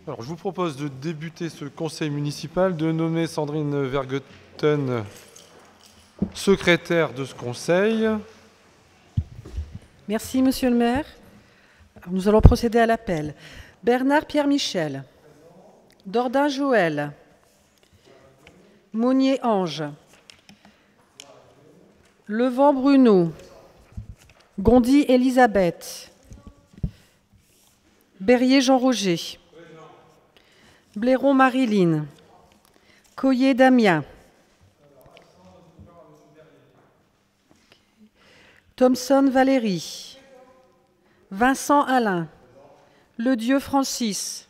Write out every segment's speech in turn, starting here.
Alors, je vous propose de débuter ce conseil municipal, de nommer Sandrine Vergotten secrétaire de ce conseil. Merci, monsieur le maire. Alors, nous allons procéder à l'appel. Bernard Pierre-Michel. Dordain Joël. Monnier Ange. Levent Bruno. Gondy Elisabeth. Berrier Jean-Roger. Blairon Marilyn. Coyer Damien. Thomson Valérie. Vincent Alain. Ledieu Francis.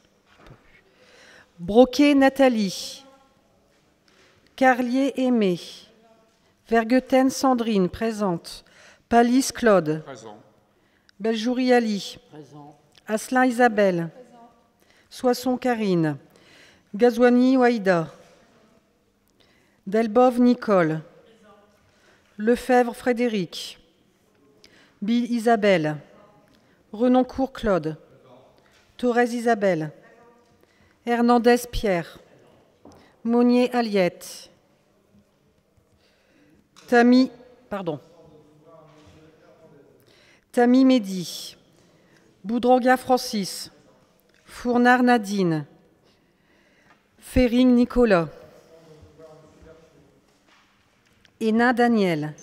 Broquet Nathalie. Carlier Aimé. Vergotten Sandrine, présente. Palis Claude. Présent. Beljoury Ali. Présent. Asselin Isabelle. Présent. Soisson Karine. Gazouani Waïda. Delbove Nicole. Présent. Lefebvre Frédéric. Bill Isabelle. Renoncourt Claude. Thorez Isabelle. Hernandez Pierre. Monnier Aliette. Tami Mehdi. Boudroga Francis. Fournard Nadine. Ferring Nicolas. Hénin Daniel.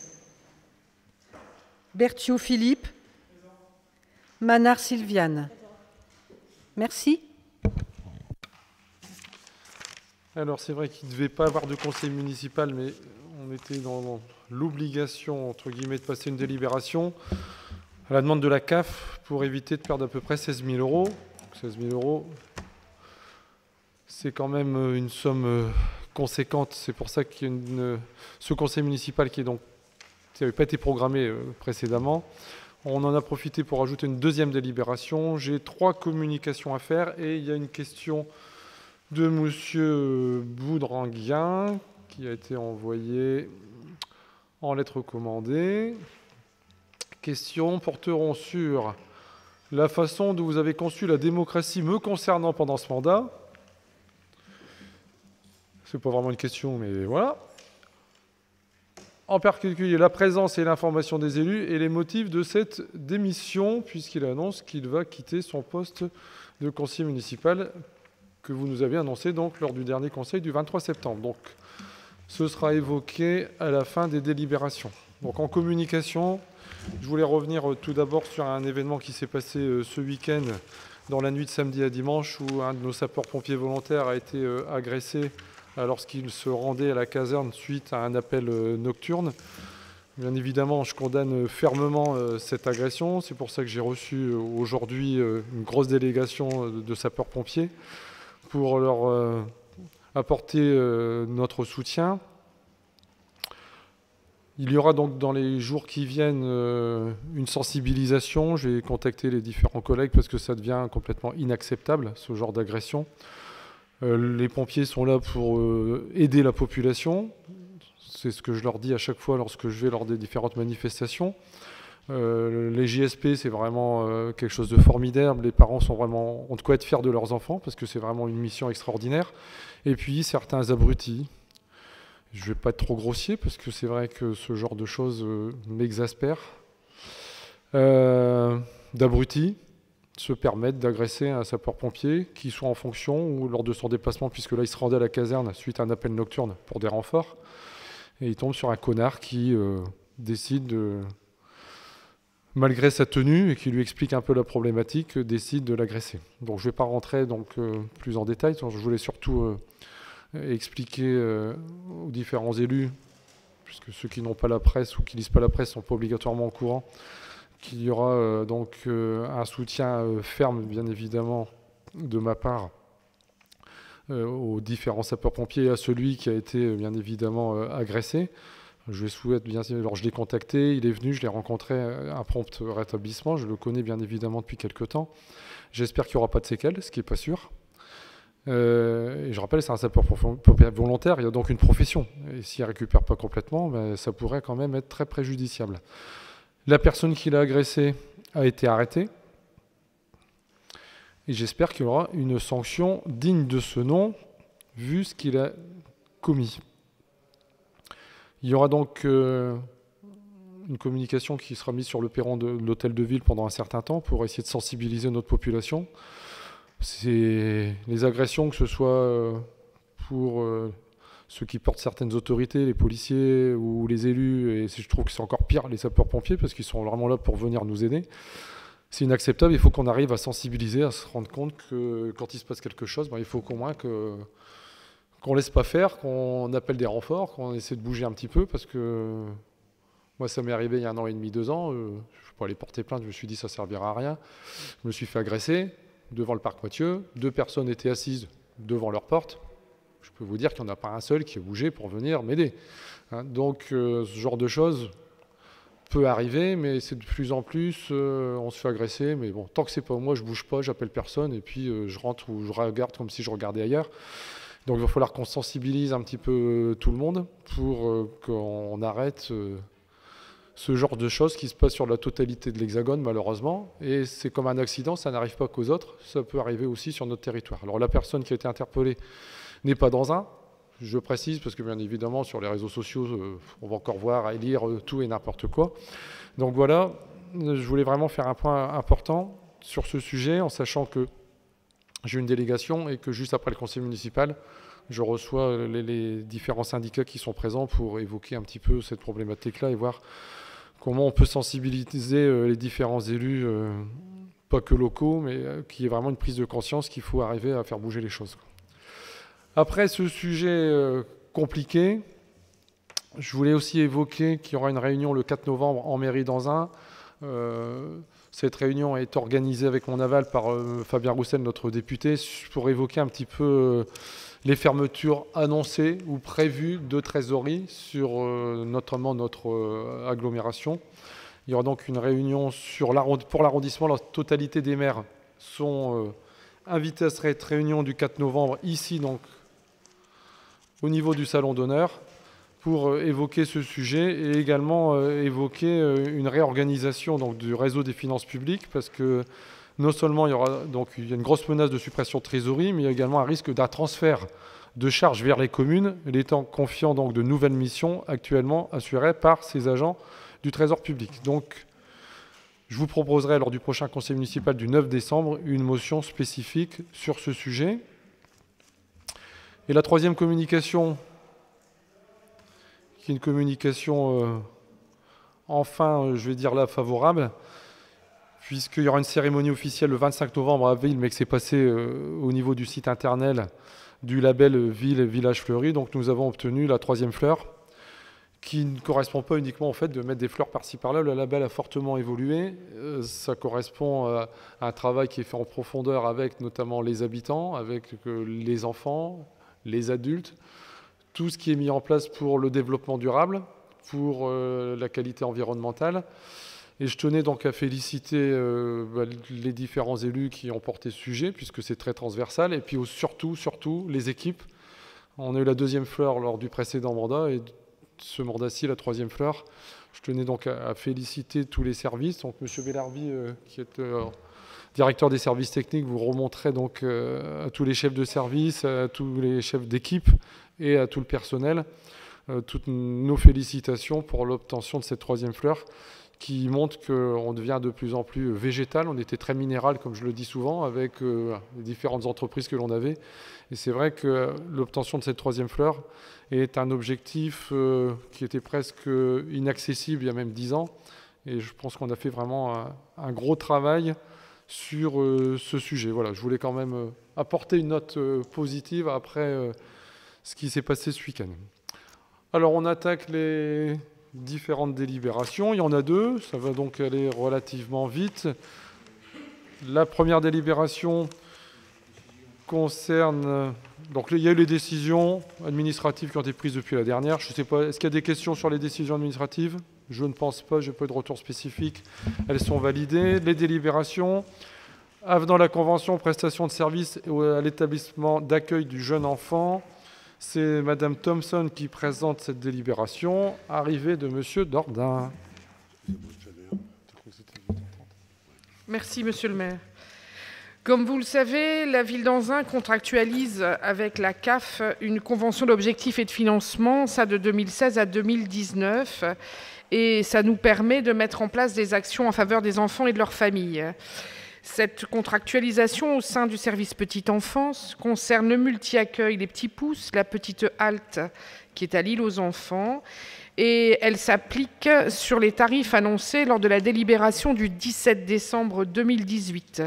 Berthiaud Philippe. Manard Sylviane. Merci. Alors, c'est vrai qu'il ne devait pas avoir de conseil municipal, mais on était dans l'obligation, entre guillemets, de passer une délibération à la demande de la CAF pour éviter de perdre à peu près 16 000 euros. 16 000 euros, c'est quand même une somme conséquente. C'est pour ça qu'il y a ce conseil municipal qui n'avait pas été programmé précédemment. On en a profité pour ajouter une deuxième délibération. J'ai 3 communications à faire et il y a une question de monsieur Boudranguien qui a été envoyée en lettre recommandée. Questions porteront sur la façon dont vous avez conçu la démocratie me concernant pendant ce mandat. C'est pas vraiment une question, mais voilà. En particulier la présence et l'information des élus et les motifs de cette démission, puisqu'il annonce qu'il va quitter son poste de conseiller municipal que vous nous avez annoncé donc lors du dernier conseil du 23 septembre. Donc, ce sera évoqué à la fin des délibérations. Donc, en communication, je voulais revenir tout d'abord sur un événement qui s'est passé ce week-end, dans la nuit de samedi à dimanche, où un de nos sapeurs-pompiers volontaires a été agressé lorsqu'il se rendait à la caserne suite à un appel nocturne. Bien évidemment, je condamne fermement cette agression. C'est pour ça que j'ai reçu aujourd'hui une grosse délégation de sapeurs-pompiers pour leur apporter notre soutien. Il y aura donc dans les jours qui viennent une sensibilisation. Je vais contacter les différents collègues parce que ça devient complètement inacceptable, ce genre d'agression. Les pompiers sont là pour aider la population. C'est ce que je leur dis à chaque fois lorsque je vais lors des différentes manifestations. Les JSP, c'est vraiment quelque chose de formidable. Les parents ont de quoi être fiers de leurs enfants parce que c'est vraiment une mission extraordinaire. Et puis certains abrutis. Je ne vais pas être trop grossier parce que c'est vrai que ce genre de choses m'exaspère. D'abrutis se permettent d'agresser un sapeur-pompier qui soit en fonction ou lors de son déplacement, puisque là il se rendait à la caserne suite à un appel nocturne pour des renforts. Et il tombe sur un connard qui décide, malgré sa tenue et qui lui explique un peu la problématique, décide de l'agresser. Donc je ne vais pas rentrer plus en détail. Je voulais surtout expliquer aux différents élus, puisque ceux qui n'ont pas la presse ou qui ne lisent pas la presse ne sont pas obligatoirement au courant, qu'il y aura un soutien ferme, bien évidemment, de ma part aux différents sapeurs-pompiers et à celui qui a été, bien évidemment, agressé. Je souhaite bien, alors je l'ai contacté, il est venu, je l'ai rencontré, un prompt rétablissement. Je le connais, bien évidemment, depuis quelques temps. J'espère qu'il n'y aura pas de séquelles, ce qui n'est pas sûr. Et je rappelle, c'est un sapeur-pompier volontaire, il y a donc une profession. Et s'il ne récupère pas complètement, ça pourrait quand même être très préjudiciable. La personne qui l'a agressé a été arrêtée. Et j'espère qu'il y aura une sanction digne de ce nom, vu ce qu'il a commis. Il y aura donc une communication qui sera mise sur le perron de l'hôtel de ville pendant un certain temps pour essayer de sensibiliser notre population. C'est les agressions, que ce soit pour ceux qui portent certaines autorités, les policiers ou les élus, et je trouve que c'est encore pire, les sapeurs-pompiers, parce qu'ils sont vraiment là pour venir nous aider. C'est inacceptable, il faut qu'on arrive à sensibiliser, à se rendre compte que quand il se passe quelque chose, il faut qu'au moins qu'on ne laisse pas faire, qu'on appelle des renforts, qu'on essaie de bouger un petit peu, parce que moi ça m'est arrivé il y a 1 an et demi, 2 ans, je ne peux pas aller porter plainte, je me suis dit ça ne servira à rien. Je me suis fait agresser devant le parc Poitieux, 2 personnes étaient assises devant leur porte. Je peux vous dire qu'il n'y en a pas un seul qui a bougé pour venir m'aider. Donc ce genre de choses peut arriver, mais c'est de plus en plus, on se fait agresser, mais bon, tant que c'est pas moi, je bouge pas, j'appelle personne, et puis je rentre ou je regarde comme si je regardais ailleurs. Donc il va falloir qu'on sensibilise un petit peu tout le monde pour qu'on arrête ce genre de choses qui se passent sur la totalité de l'Hexagone, malheureusement. Et c'est comme un accident, ça n'arrive pas qu'aux autres, ça peut arriver aussi sur notre territoire. Alors la personne qui a été interpellée n'est pas dans un. Je précise parce que bien évidemment sur les réseaux sociaux, on va encore voir et lire tout et n'importe quoi. Donc voilà, je voulais vraiment faire un point important sur ce sujet en sachant que j'ai une délégation et que juste après le conseil municipal, je reçois les différents syndicats qui sont présents pour évoquer un petit peu cette problématique-là et voir comment on peut sensibiliser les différents élus, pas que locaux, mais qu'il y ait vraiment une prise de conscience qu'il faut arriver à faire bouger les choses. Après ce sujet compliqué, je voulais aussi évoquer qu'il y aura une réunion le 4 novembre en mairie d'Anzin. Cette réunion est organisée avec mon aval par Fabien Roussel, notre député, pour évoquer un petit peu les fermetures annoncées ou prévues de trésorerie sur notamment notre agglomération. Il y aura donc une réunion pour l'arrondissement. La totalité des maires sont invités à cette réunion du 4 novembre, ici donc au niveau du salon d'honneur, pour évoquer ce sujet et également évoquer une réorganisation donc, du réseau des finances publiques, parce que non seulement il y a une grosse menace de suppression de trésorerie, mais il y a également un risque d'un transfert de charges vers les communes, l'étant confiant donc de nouvelles missions actuellement assurées par ces agents du Trésor public. Donc, je vous proposerai lors du prochain conseil municipal du 9 décembre une motion spécifique sur ce sujet. Et la troisième communication, qui est une communication, je vais dire là, favorable, puisqu'il y aura une cérémonie officielle le 25 novembre à Ville, mais que c'est passé au niveau du site internet du label Ville Village Fleuri. Donc nous avons obtenu la 3e fleur, qui ne correspond pas uniquement au fait de mettre des fleurs par-ci par-là. Le label a fortement évolué. Ça correspond à un travail qui est fait en profondeur avec notamment les habitants, avec les enfants, les adultes, tout ce qui est mis en place pour le développement durable, pour la qualité environnementale. Et je tenais donc à féliciter les différents élus qui ont porté ce sujet, puisque c'est très transversal, et puis surtout les équipes. On a eu la 2e fleur lors du précédent mandat, et ce mandat-ci, la 3e fleur. Je tenais donc à féliciter tous les services. Donc M. Bellarby, qui est directeur des services techniques, vous remonterez donc à tous les chefs de service, à tous les chefs d'équipe et à tout le personnel toutes nos félicitations pour l'obtention de cette 3e fleur, qui montre qu'on devient de plus en plus végétal. On était très minéral, comme je le dis souvent, avec les différentes entreprises que l'on avait. Et c'est vrai que l'obtention de cette 3e fleur est un objectif qui était presque inaccessible il y a même 10 ans. Et je pense qu'on a fait vraiment un gros travail sur ce sujet. Voilà, je voulais quand même apporter une note positive après ce qui s'est passé ce week-end. Alors on attaque les différentes délibérations. Il y en a 2, ça va donc aller relativement vite. La première délibération concerne... Donc il y a eu les décisions administratives qui ont été prises depuis la dernière. Je ne sais pas, est-ce qu'il y a des questions sur les décisions administratives? Je ne pense pas, je n'ai pas eu de retour spécifique. Elles sont validées. Les délibérations, avenant la convention prestation de services à l'établissement d'accueil du jeune enfant. C'est Madame Thompson qui présente cette délibération, arrivée de Monsieur Dordain. Merci, Monsieur le maire. Comme vous le savez, la ville d'Anzin contractualise avec la CAF une convention d'objectifs et de financement, ça de 2016 à 2019, et ça nous permet de mettre en place des actions en faveur des enfants et de leurs familles. Cette contractualisation au sein du service petite enfance concerne le multi-accueil Les Petits Pousses, la petite halte qui est à l'île aux enfants, et elle s'applique sur les tarifs annoncés lors de la délibération du 17 décembre 2018.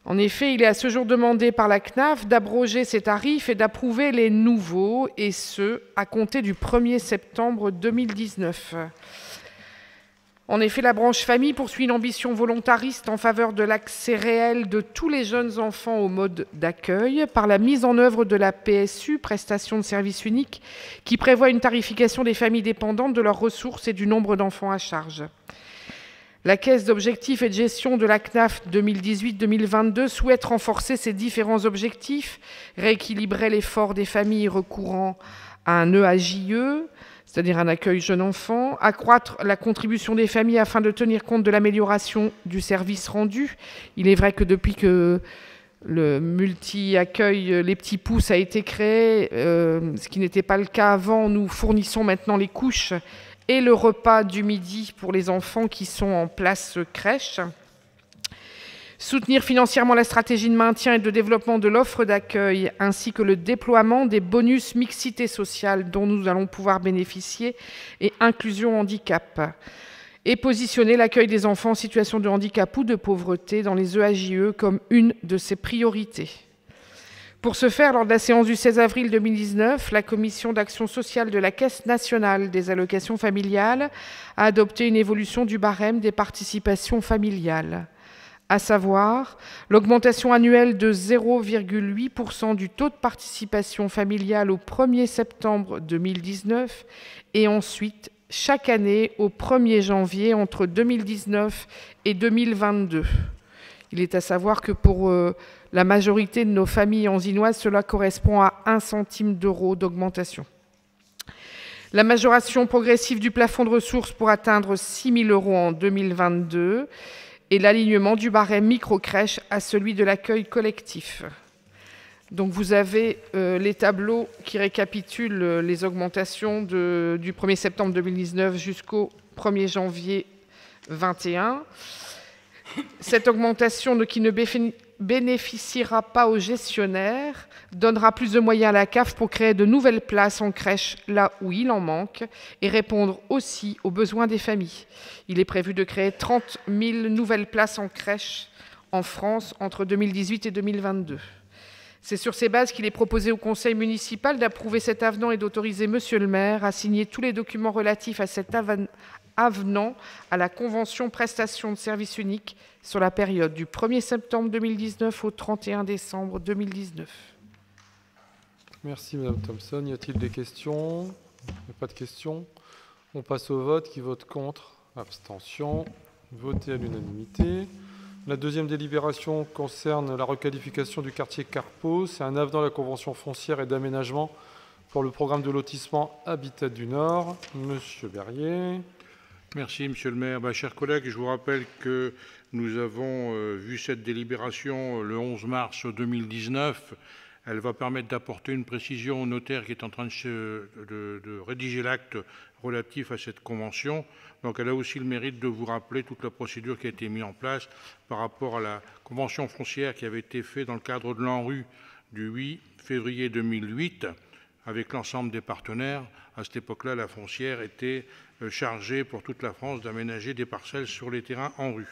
En effet, il est à ce jour demandé par la CNAF d'abroger ces tarifs et d'approuver les nouveaux, et ce, à compter du 1er septembre 2019. En effet, la branche famille poursuit une ambition volontariste en faveur de l'accès réel de tous les jeunes enfants au mode d'accueil par la mise en œuvre de la PSU, prestation de service unique, qui prévoit une tarification des familles dépendantes de leurs ressources et du nombre d'enfants à charge. La Caisse d'objectifs et de gestion de la CNAF 2018-2022 souhaite renforcer ces différents objectifs, rééquilibrer l'effort des familles recourant à un EAJE, c'est-à-dire un accueil jeune enfant, accroître la contribution des familles afin de tenir compte de l'amélioration du service rendu. Il est vrai que depuis que le multi-accueil Les Petits Pousses a été créé, ce qui n'était pas le cas avant, nous fournissons maintenant les couches et le repas du midi pour les enfants qui sont en place crèche. Soutenir financièrement la stratégie de maintien et de développement de l'offre d'accueil, ainsi que le déploiement des bonus mixité sociale dont nous allons pouvoir bénéficier et inclusion handicap. Et positionner l'accueil des enfants en situation de handicap ou de pauvreté dans les EAJE comme une de ses priorités. Pour ce faire, lors de la séance du 16 avril 2019, la Commission d'action sociale de la Caisse nationale des allocations familiales a adopté une évolution du barème des participations familiales, à savoir l'augmentation annuelle de 0,8% du taux de participation familiale au 1er septembre 2019 et ensuite chaque année au 1er janvier entre 2019 et 2022. Il est à savoir que pour la majorité de nos familles anzinoises, cela correspond à 1 centime d'euro d'augmentation. La majoration progressive du plafond de ressources pour atteindre 6 000 € en 2022 et l'alignement du barème micro-crèche à celui de l'accueil collectif. Donc vous avez les tableaux qui récapitulent les augmentations du 1er septembre 2019 jusqu'au 1er janvier 2021. Cette augmentation qui ne bénéficiera pas aux gestionnaires donnera plus de moyens à la CAF pour créer de nouvelles places en crèche là où il en manque et répondre aussi aux besoins des familles. Il est prévu de créer 30 000 nouvelles places en crèche en France entre 2018 et 2022. C'est sur ces bases qu'il est proposé au conseil municipal d'approuver cet avenant et d'autoriser monsieur le maire à signer tous les documents relatifs à cet avenant à la convention prestation de service unique sur la période du 1er septembre 2019 au 31 décembre 2019. Merci Madame Thompson. Y a-t-il des questions? Il n'y a pas de questions. On passe au vote. Qui vote contre? Abstention. Voté à l'unanimité. La deuxième délibération concerne la requalification du quartier Carpeaux. C'est un avenant à la convention foncière et d'aménagement pour le programme de lotissement Habitat du Nord. Monsieur Berrier. Merci, Monsieur le maire. Chers collègues, je vous rappelle que nous avons vu cette délibération le 11 mars 2019. Elle va permettre d'apporter une précision au notaire qui est en train de rédiger l'acte relatif à cette convention. Donc elle a aussi le mérite de vous rappeler toute la procédure qui a été mise en place par rapport à la convention foncière qui avait été faite dans le cadre de l'ANRU du 8 février 2008 avec l'ensemble des partenaires. À cette époque-là, la foncière était chargée pour toute la France d'aménager des parcelles sur les terrains en rue.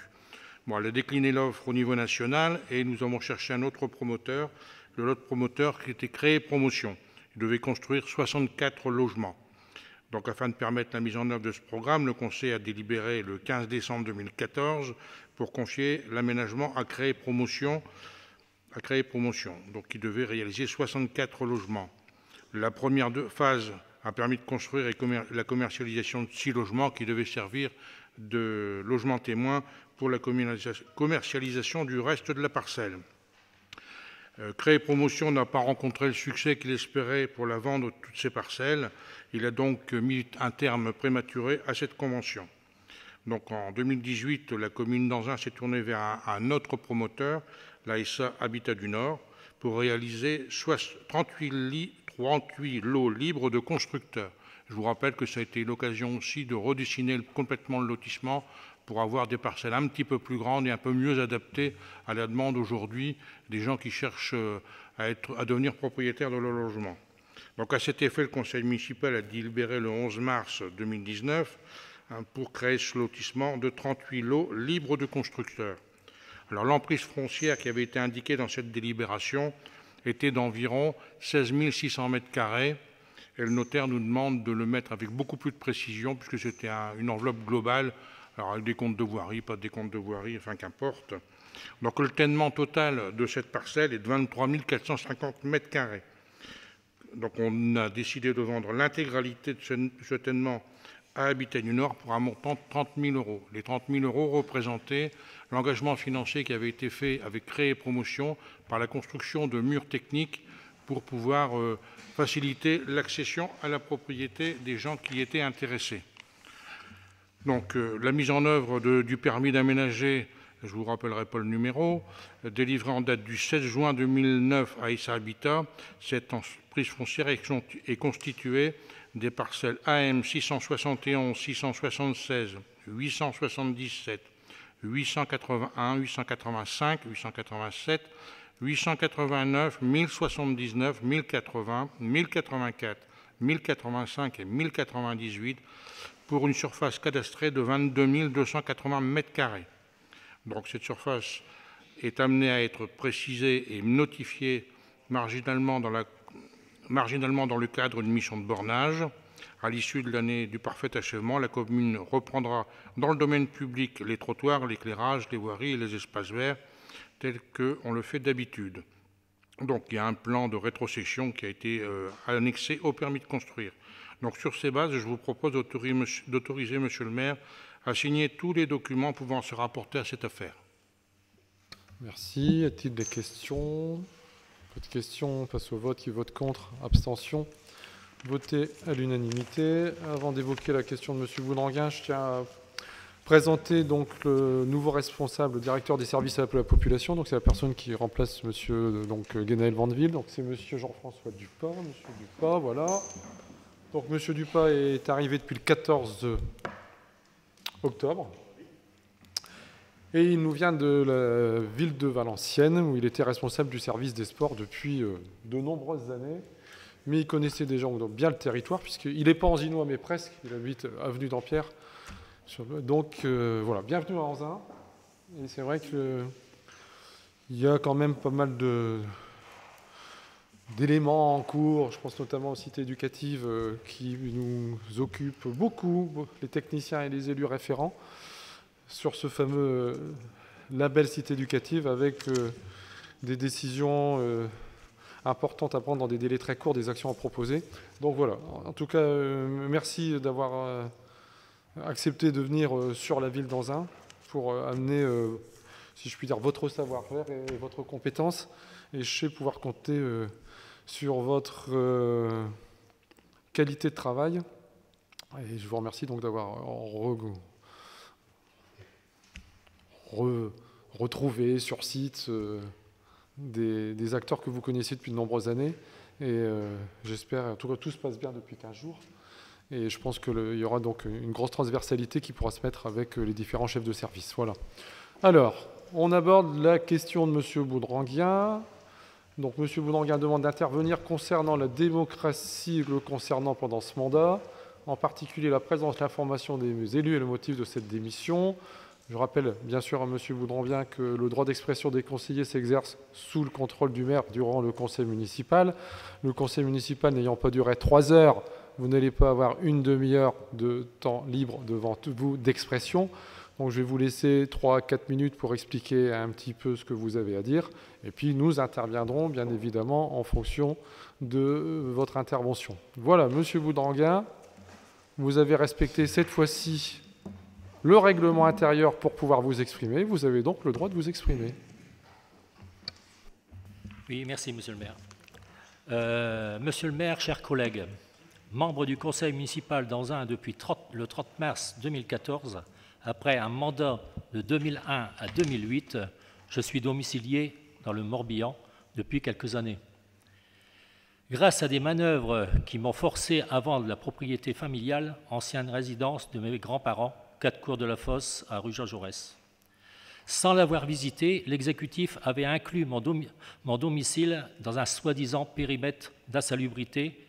Bon, elle a décliné l'offre au niveau national et nous avons cherché un autre promoteur, l'autre promoteur qui était Créer Promotion. Il devait construire 64 logements. Donc, afin de permettre la mise en œuvre de ce programme, le Conseil a délibéré le 15 décembre 2014 pour confier l'aménagement à Créer Promotion. Donc, il devait réaliser 64 logements. La première phase a permis de construire la commercialisation de 6 logements qui devaient servir de logements témoins pour la commercialisation du reste de la parcelle. Créer Promotion n'a pas rencontré le succès qu'il espérait pour la vente de toutes ces parcelles. Il a donc mis un terme prématuré à cette convention. Donc en 2018, la commune d'Anzin s'est tournée vers un autre promoteur, la SA Habitat du Nord, pour réaliser 38 lots libres de constructeurs. Je vous rappelle que ça a été l'occasion aussi de redessiner complètement le lotissement pour avoir des parcelles un petit peu plus grandes et un peu mieux adaptées à la demande aujourd'hui des gens qui cherchent à devenir propriétaires de leur logement. Donc à cet effet, le conseil municipal a délibéré le 11 mars 2019 pour créer ce lotissement de 38 lots libres de constructeurs. Alors l'emprise foncière qui avait été indiquée dans cette délibération était d'environ 16 600 m². Et le notaire nous demande de le mettre avec beaucoup plus de précision, puisque c'était une enveloppe globale, alors avec des comptes de voirie, pas des comptes de voirie, enfin qu'importe. Donc le ténement total de cette parcelle est de 23 450 m². Donc on a décidé de vendre l'intégralité de ce ténement à Habitat du Nord pour un montant de 30 000 €. Les 30 000 € représentaient l'engagement financier qui avait été fait avec Créer et Promotion par la construction de murs techniques pour pouvoir faciliter l'accession à la propriété des gens qui étaient intéressés. Donc la mise en œuvre du permis d'aménager, je ne vous rappellerai pas le numéro, délivré en date du 16 juin 2009 à SA Habitat, cette emprise foncière est constituée des parcelles AM 671, 676, 877, 881, 885, 887, 889, 1079, 1080, 1084, 1085 et 1098 pour une surface cadastrée de 22 280 m². Donc cette surface est amenée à être précisée et notifiée marginalement dans le cadre d'une mission de bornage. À l'issue de l'année du parfait achèvement, la commune reprendra dans le domaine public les trottoirs, l'éclairage, les voiries et les espaces verts, tel qu'on le fait d'habitude. Donc il y a un plan de rétrosection qui a été annexé au permis de construire. Donc sur ces bases, je vous propose d'autoriser Monsieur le maire à signer tous les documents pouvant se rapporter à cette affaire. Merci. Y a-t-il des questions? Pas de questions, on passe au vote. Qui vote contre? Abstention. Voté à l'unanimité. Avant d'évoquer la question de Monsieur Boudranguin, je tiens à présenter donc le nouveau responsable, le directeur des services à la population. Donc c'est la personne qui remplace Monsieur Guénaël Vandeville. Donc c'est Monsieur Jean-François Dupas. Monsieur Dupas, voilà. Donc Monsieur Dupas est arrivé depuis le 14 octobre. Et il nous vient de la ville de Valenciennes, où il était responsable du service des sports depuis de nombreuses années. Mais il connaissait déjà bien le territoire, puisqu'il n'est pas anzinois, mais presque. Il habite avenue d'Ampierre. Donc voilà, bienvenue à Anzin. Et c'est vrai qu'il y a quand même pas mal d'éléments en cours. Je pense notamment aux cités éducatives qui nous occupent beaucoup, les techniciens et les élus référents, sur ce fameux label cité éducative avec des décisions importantes à prendre dans des délais très courts, des actions à proposer. Donc voilà, en tout cas, merci d'avoir accepté de venir sur la ville d'Anzin pour amener, si je puis dire, votre savoir-faire et votre compétence. Et je sais pouvoir compter sur votre qualité de travail. Et je vous remercie donc d'avoir retrouvé sur site des acteurs que vous connaissez depuis de nombreuses années. Et j'espère, en tout cas, tout se passe bien depuis 15 jours. Et je pense qu'il y aura donc une grosse transversalité qui pourra se mettre avec les différents chefs de service. Voilà. Alors, on aborde la question de M. Boudranguin. Donc, M. Boudranguin demande d'intervenir concernant la démocratie le concernant pendant ce mandat, en particulier la présence, l'information des élus et le motif de cette démission. Je rappelle bien sûr à M. Boudranguin que le droit d'expression des conseillers s'exerce sous le contrôle du maire durant le conseil municipal. Le conseil municipal n'ayant pas duré 3 heures, vous n'allez pas avoir une demi-heure de temps libre devant vous d'expression. Donc je vais vous laisser 3 à 4 minutes pour expliquer un petit peu ce que vous avez à dire. Et puis nous interviendrons bien évidemment en fonction de votre intervention. Voilà, M. Boudranguin, vous avez respecté cette fois-ci le règlement intérieur pour pouvoir vous exprimer. Vous avez donc le droit de vous exprimer. Oui, merci, Monsieur le maire. Monsieur le maire, chers collègues, membre du conseil municipal d'Anzin depuis le 30 mars 2014, après un mandat de 2001 à 2008, je suis domicilié dans le Morbihan depuis quelques années. Grâce à des manœuvres qui m'ont forcé à vendre la propriété familiale, ancienne résidence de mes grands-parents, 4 cours de la Fosse à rue Jean Jaurès. Sans l'avoir visité, l'exécutif avait inclus mon domicile dans un soi-disant périmètre d'insalubrité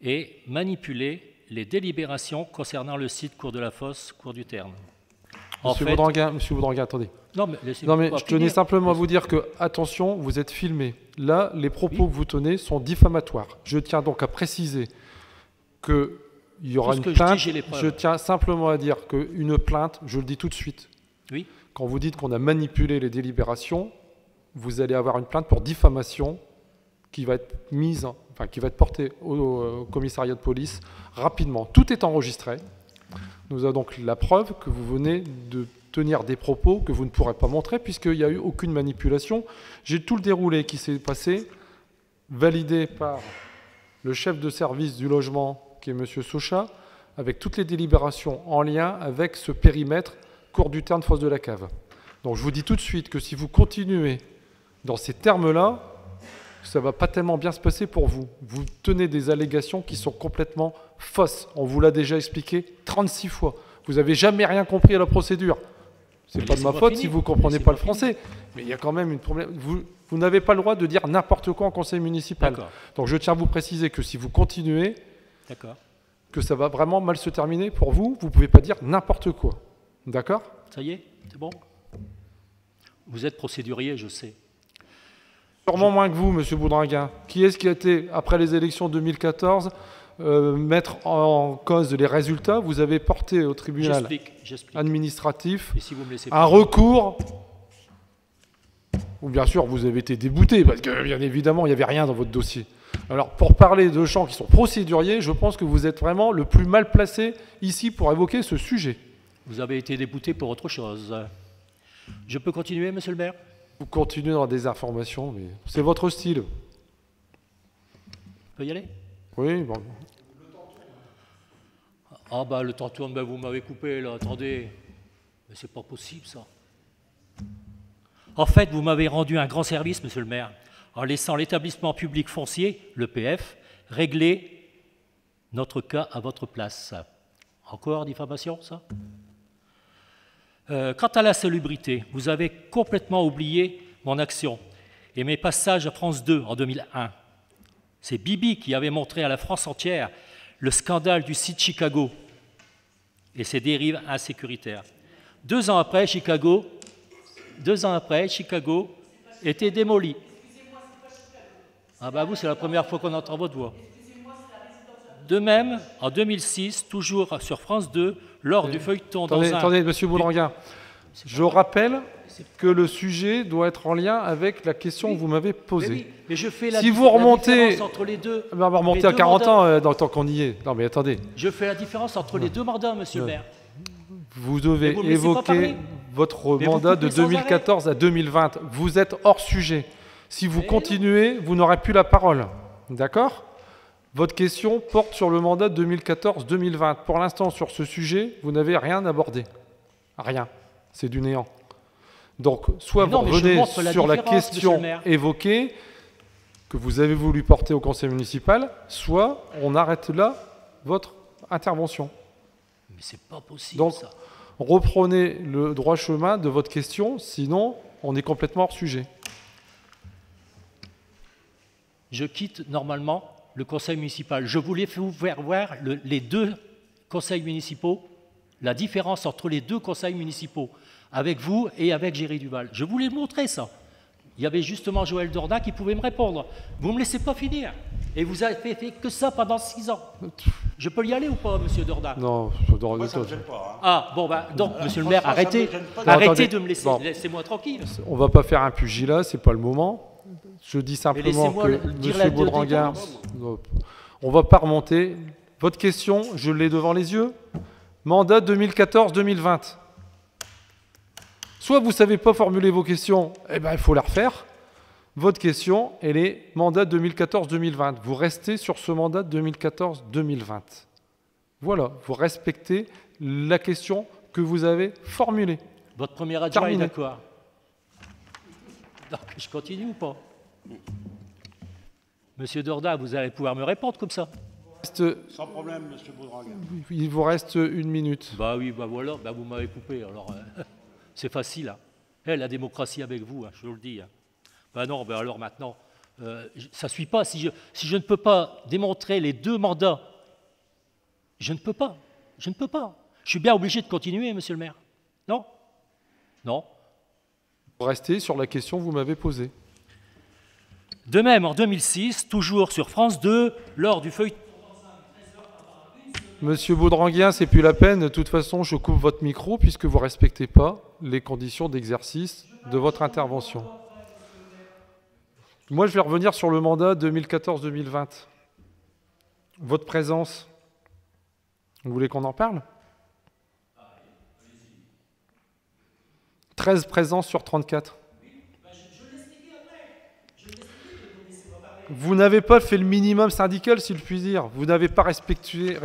et manipulé les délibérations concernant le site cours de la Fosse, cours du Terne. Monsieur Vaudranguin, attendez. Non, mais je tenais simplement à vous dire que, attention, vous êtes filmé. Là, les propos que vous tenez sont diffamatoires. Je tiens donc à préciser qu'il y aura une plainte. Je tiens simplement à dire qu'une plainte, je le dis tout de suite, oui. Quand vous dites qu'on a manipulé les délibérations, vous allez avoir une plainte pour diffamation qui va être qui va être portée au commissariat de police rapidement. Tout est enregistré. Nous avons donc la preuve que vous venez de tenir des propos que vous ne pourrez pas montrer puisqu'il n'y a eu aucune manipulation. J'ai tout le déroulé qui s'est passé, validé par le chef de service du logement, qui est M. Socha, avec toutes les délibérations en lien avec ce périmètre cours du Terne, fosse de la Cave. Donc je vous dis tout de suite que si vous continuez dans ces termes-là, ça ne va pas tellement bien se passer pour vous. Vous tenez des allégations qui sont complètement fausses. On vous l'a déjà expliqué 36 fois. Vous n'avez jamais rien compris à la procédure. Ce n'est pas de ma faute si vous ne comprenez pas le français. Mais il y a quand même une problème. Vous n'avez pas le droit de dire n'importe quoi en conseil municipal. Donc je tiens à vous préciser que si vous continuez, que ça va vraiment mal se terminer pour vous, vous ne pouvez pas dire n'importe quoi. D'accord? Ça y est, c'est bon? Vous êtes procédurier, je sais. Sûrement moins que vous, monsieur Vaudranguin. Qui est-ce qui a été, après les élections 2014, mettre en cause les résultats? Vous avez porté au tribunal administratif un recours, où bien sûr vous avez été débouté, parce que bien évidemment il n'y avait rien dans votre dossier. Alors pour parler de gens qui sont procéduriers, je pense que vous êtes vraiment le plus mal placé ici pour évoquer ce sujet. Vous avez été débouté pour autre chose. Je peux continuer, monsieur le maire? Vous continuez dans des informations, mais c'est votre style. On peut y aller? Oui, bon. Ah bah le temps tourne, ben vous m'avez coupé là, attendez. Mais c'est pas possible ça. En fait, vous m'avez rendu un grand service, monsieur le maire, en laissant l'établissement public foncier, l'EPF, régler notre cas à votre place. Encore diffamation, ça? Quant à la salubrité, vous avez complètement oublié mon action et mes passages à France 2 en 2001. C'est Bibi qui avait montré à la France entière le scandale du site Chicago et ses dérives insécuritaires. 2 ans après, Chicago était démoli. Ah bah vous, c'est la première fois qu'on entend votre voix. De même, en 2006, toujours sur France 2, lors du feuilleton Attendez, monsieur Vaudranguin, je rappelle que le sujet doit être en lien avec la question que vous m'avez posée. Mais je fais la différence entre les deux. On va remonter à 40 ans dans le temps qu'on y est. Non mais attendez. Je fais la différence entre les deux mandats, monsieur le maire. Vous devez évoquer votre mandat de 2014 à 2020. Vous êtes hors sujet. Si vous continuez, vous n'aurez plus la parole. D'accord ? Votre question porte sur le mandat 2014-2020. Pour l'instant, sur ce sujet, vous n'avez rien abordé. Rien. C'est du néant. Donc, soit vous revenez sur la question évoquée que vous avez voulu porter au conseil municipal, soit on arrête là votre intervention. Mais c'est pas possible, donc, ça. Reprenez le droit chemin de votre question, sinon on est complètement hors sujet. Je quitte normalement le conseil municipal. Je voulais vous faire voir les deux conseils municipaux, la différence entre les deux conseils municipaux, avec vous et avec Géry Duval. Je voulais montrer ça. Il y avait justement Joël Dordain qui pouvait me répondre. Vous ne me laissez pas finir. Et vous avez fait que ça pendant 6 ans. Je peux y aller ou pas, monsieur Dordain? Non, moi, ça ne me gêne pas. Hein. Ah, bon, ben, donc, monsieur le maire, arrêtez de me laisser. Laissez-moi tranquille. On ne va pas faire un pugilat, ce n'est pas le moment. Je dis simplement que, monsieur Vaudranguin, on ne va pas remonter. Votre question, je l'ai devant les yeux. Mandat 2014-2020. Soit vous ne savez pas formuler vos questions, eh ben, il faut la refaire. Votre question, elle est mandat 2014-2020. Vous restez sur ce mandat 2014-2020. Voilà, vous respectez la question que vous avez formulée. Votre premier adjoint est d'accord. Donc, je continue ou pas? Monsieur Dordain, vous allez pouvoir me répondre comme ça? Sans problème, monsieur Boudraguin. Il vous reste 1 minute. Bah oui, bah voilà, bah vous m'avez coupé, alors c'est facile. Hein. La démocratie avec vous, hein, je vous le dis. Hein. Bah non, bah alors maintenant, ça ne suit pas. Si je ne peux pas démontrer les 2 mandats, je ne peux pas. Je ne peux pas. Je suis bien obligé de continuer, monsieur le maire. Non? Non. Vous restez sur la question que vous m'avez posée. De même, en 2006, toujours sur France 2, lors du feuilleton... Monsieur Baudranguien, c'est plus la peine. De toute façon, je coupe votre micro puisque vous ne respectez pas les conditions d'exercice de votre intervention. Moi, je vais revenir sur le mandat 2014-2020. Votre présence, vous voulez qu'on en parle? 13 présences sur 34. Vous n'avez pas fait le minimum syndical, si je puis dire. Vous n'avez pas respecté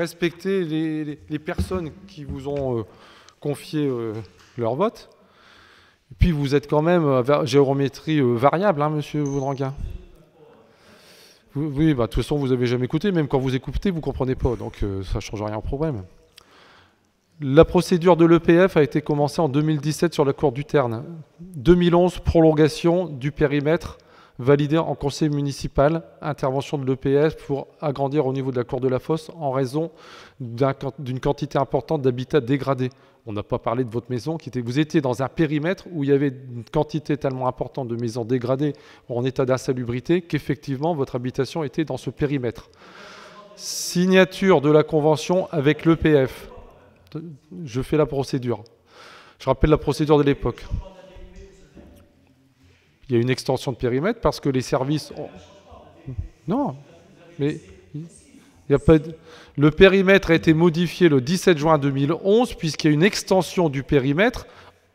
les personnes qui vous ont confié leur vote. Et puis vous êtes quand même à géométrie variable, hein, monsieur Baudranguin. Oui, bah, de toute façon, vous n'avez jamais écouté. Même quand vous écoutez, vous ne comprenez pas. Donc ça ne change rien au problème. La procédure de l'EPF a été commencée en 2017 sur la Cour du Terne. 2011, prolongation du périmètre validé en conseil municipal, intervention de l'EPF pour agrandir au niveau de la Cour de la Fosse en raison d'une quantité importante d'habitats dégradés. On n'a pas parlé de votre maison, vous étiez dans un périmètre où il y avait une quantité tellement importante de maisons dégradées en état d'insalubrité qu'effectivement votre habitation était dans ce périmètre. Signature de la convention avec l'EPF. Je fais la procédure. Je rappelle la procédure de l'époque. Il y a une extension de périmètre parce que les services... Non, mais il n'y a pas de... Le périmètre a été modifié le 17 juin 2011 puisqu'il y a une extension du périmètre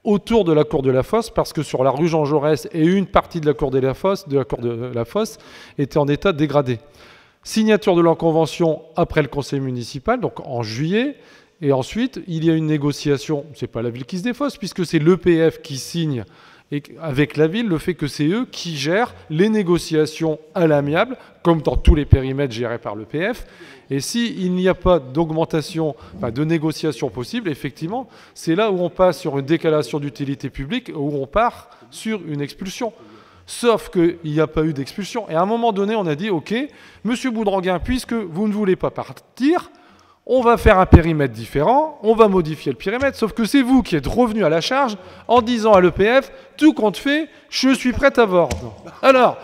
autour de la Cour de la Fosse parce que sur la rue Jean Jaurès et une partie de la Cour de la Fosse était en état dégradé. Signature de la convention après le conseil municipal, donc en juillet. Et ensuite, il y a une négociation. Ce n'est pas la ville qui se défausse puisque c'est l'EPF qui signe et avec la ville, le fait que c'est eux qui gèrent les négociations à l'amiable, comme dans tous les périmètres gérés par l'EPF. Et s'il n'y a pas d'augmentation, de négociation possible, effectivement, c'est là où on passe sur une déclaration d'utilité publique, où on part sur une expulsion. Sauf qu'il n'y a pas eu d'expulsion. Et à un moment donné, on a dit, OK, monsieur Baudranguin, puisque vous ne voulez pas partir, on va faire un périmètre différent, on va modifier le périmètre, sauf que c'est vous qui êtes revenu à la charge en disant à l'EPF, tout compte fait, je suis prêt à vendre. Alors,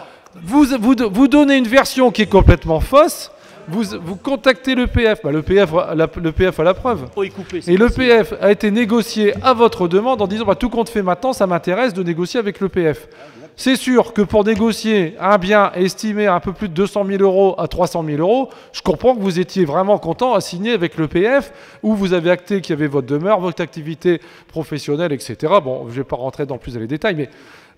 vous donnez une version qui est complètement fausse, vous contactez l'EPF, l'EPF a la preuve. Et l'EPF a été négocié à votre demande en disant, tout compte fait maintenant, ça m'intéresse de négocier avec l'EPF. C'est sûr que pour négocier un bien estimé à un peu plus de 200 000 euros à 300 000 euros, je comprends que vous étiez vraiment content à signer avec l'EPF, où vous avez acté qu'il y avait votre demeure, votre activité professionnelle, etc. Bon, je ne vais pas rentrer dans plus dans les détails, mais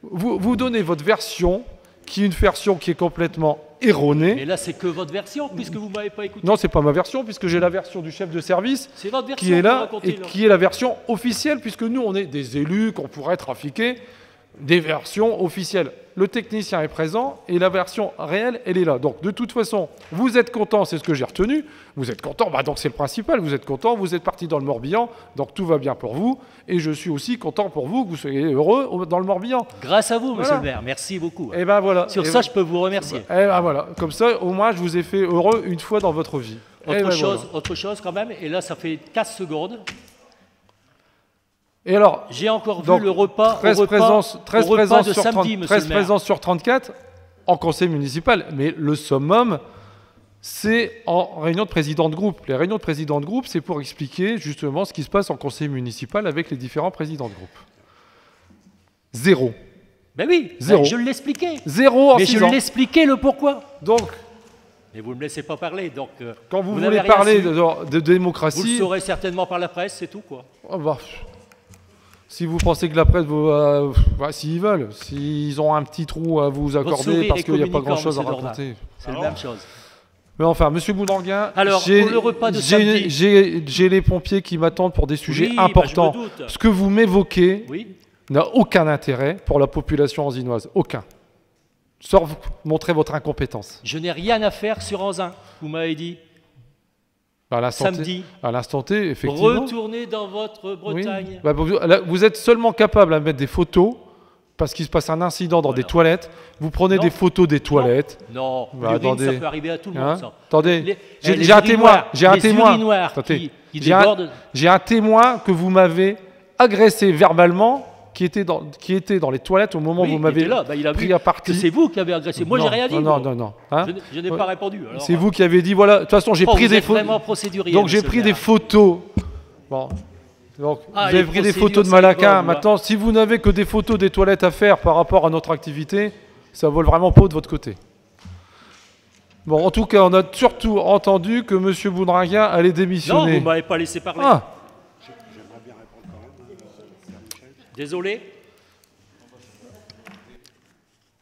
vous donnez votre version, qui est une version qui est complètement erronée. Mais là, c'est que votre version, puisque vous ne m'avez pas écouté. Non, ce n'est pas ma version, puisque j'ai la version du chef de service version qui est là, et qui est la version officielle, puisque nous, on est des élus qu'on pourrait trafiquer. Des versions officielles. Le technicien est présent et la version réelle, elle est là. Donc, de toute façon, vous êtes content, c'est ce que j'ai retenu. Vous êtes content, donc c'est le principal. Vous êtes content, vous êtes parti dans le Morbihan, donc tout va bien pour vous. Et je suis aussi content pour vous que vous soyez heureux dans le Morbihan. Grâce à vous, monsieur le maire. Merci beaucoup. Et ben voilà. Sur ça, je peux vous remercier. Et ben voilà. Comme ça, au moins, je vous ai fait heureux une fois dans votre vie. Autre chose quand même, et là, ça fait 15 secondes. Et alors, j'ai encore vu le repas, 13 présences de samedi, monsieur 13 présences sur 34 en conseil municipal. Mais le summum, c'est en réunion de président de groupe. Les réunions de président de groupe, c'est pour expliquer justement ce qui se passe en conseil municipal avec les différents présidents de groupe. Zéro. Ben oui, zéro. Je l'expliquais. Zéro en 6 ans. Mais je l'expliquais le pourquoi. Donc, mais vous ne me laissez pas parler, donc... quand vous voulez parler de démocratie... Vous le saurez certainement par la presse, c'est tout, quoi. Oh bah, si vous pensez que la presse, s'ils veulent, s'ils ont un petit trou à vous accorder parce qu'il n'y a pas grand-chose à raconter. C'est la même chose. Mais enfin, monsieur Baudranguin, alors, pour le repas de samedi... j'ai les pompiers qui m'attendent pour des sujets importants. Ce que vous m'évoquez n'a aucun intérêt pour la population anzinoise. Aucun. Sauf montrer votre incompétence. Je n'ai rien à faire sur Anzin, vous m'avez dit. À Samedi. À l'instant T, effectivement. Retournez dans votre Bretagne. Oui. Vous êtes seulement capable de mettre des photos parce qu'il se passe un incident dans des toilettes. Vous prenez des photos des toilettes. Non, ça peut arriver à tout le monde, ça. Attendez, j'ai un témoin. J'ai un témoin que vous m'avez agressé verbalement qui était dans les toilettes au moment où vous m'avez pris à partie. C'est vous qui avez agressé. Moi, j'ai rien dit. Non. Hein, je n'ai pas répondu. C'est vous qui avez dit, voilà, de toute façon, j'ai pris des photos. Donc, j'ai pris des photos. Bon. Donc, vous avez pris des photos de Malaquin. Maintenant, si vous n'avez que des photos des toilettes à faire par rapport à notre activité, ça vole vraiment pas de votre côté. Bon, en tout cas, on a surtout entendu que M. Boudringuin allait démissionner. Non, vous ne m'avez pas laissé parler. J'aimerais bien répondre quand même. Désolé.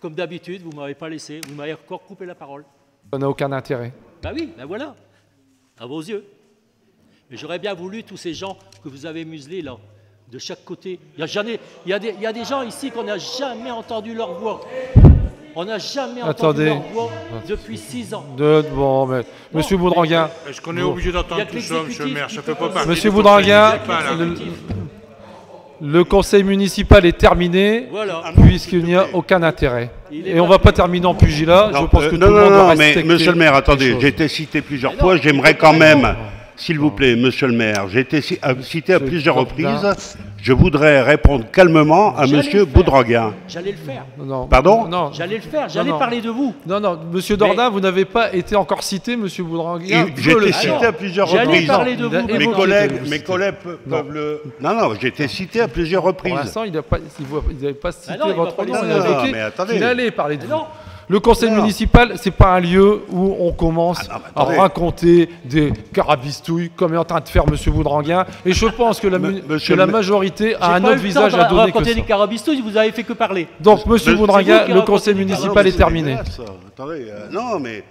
Comme d'habitude, vous ne m'avez pas laissé. Vous m'avez encore coupé la parole. Ça n'a aucun intérêt. Ben oui, ben voilà. À vos yeux. Mais j'aurais bien voulu tous ces gens que vous avez muselés là, de chaque côté. Il y a des gens ici qu'on n'a jamais entendu leur voix. On n'a jamais entendu leur voix depuis 6 ans. Bon, mais Monsieur Boudringuin. Est-ce qu'on est obligé d'entendre tout ça, Monsieur le maire? Ça fait pas partie. Monsieur Boudringuin, le conseil municipal est terminé, puisqu'il n'y a aucun intérêt. Et on ne va pas terminer en pugilat. Je pense que tout le monde doit respecter. Mais Monsieur le maire, attendez, j'ai été cité plusieurs fois. J'aimerais quand même, s'il vous plaît, Monsieur le maire, j'ai été cité à plusieurs reprises. Je voudrais répondre calmement à Monsieur Boudringuin. J'allais le faire. Non. Pardon? Non. J'allais le faire. J'allais parler de vous. Non, Monsieur Dordain, vous n'avez pas été encore cité, Monsieur Boudringuin. J'ai été cité à plusieurs reprises. J'allais parler de vous. Mes collègues peuvent le... Non, j'ai été cité à plusieurs reprises. Pour l'instant, il n'avait pas cité votre nom. Mais attendez. Il allait parler de vous. Le conseil municipal, c'est pas un lieu où on commence à raconter des carabistouilles comme est en train de faire Monsieur Boudringuin. Et je pense que la majorité a un autre visage à donner que ça. Raconter des carabistouilles, vous avez fait que parler. Donc Monsieur Boudringuin, le conseil municipal est terminé. Attendez, non mais